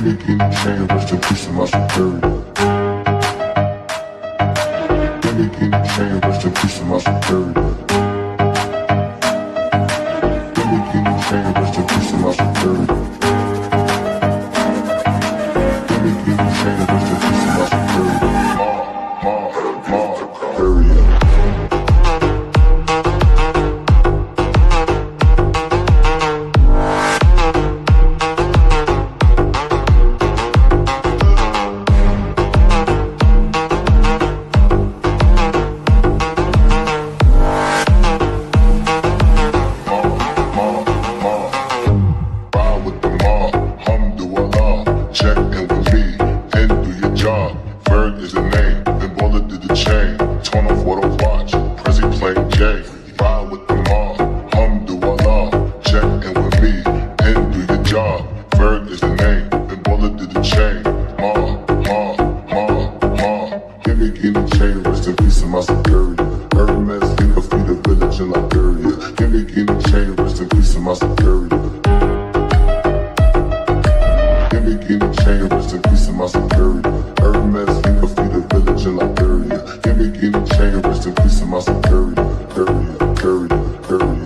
me guinea chain, rest in peace to my superior. Give me guinea chain, rest in peace to my superior. Give me guinea chain, rest in peace to my superior. Give me guinea chain, rest in peace to my superior. Superior. Curry.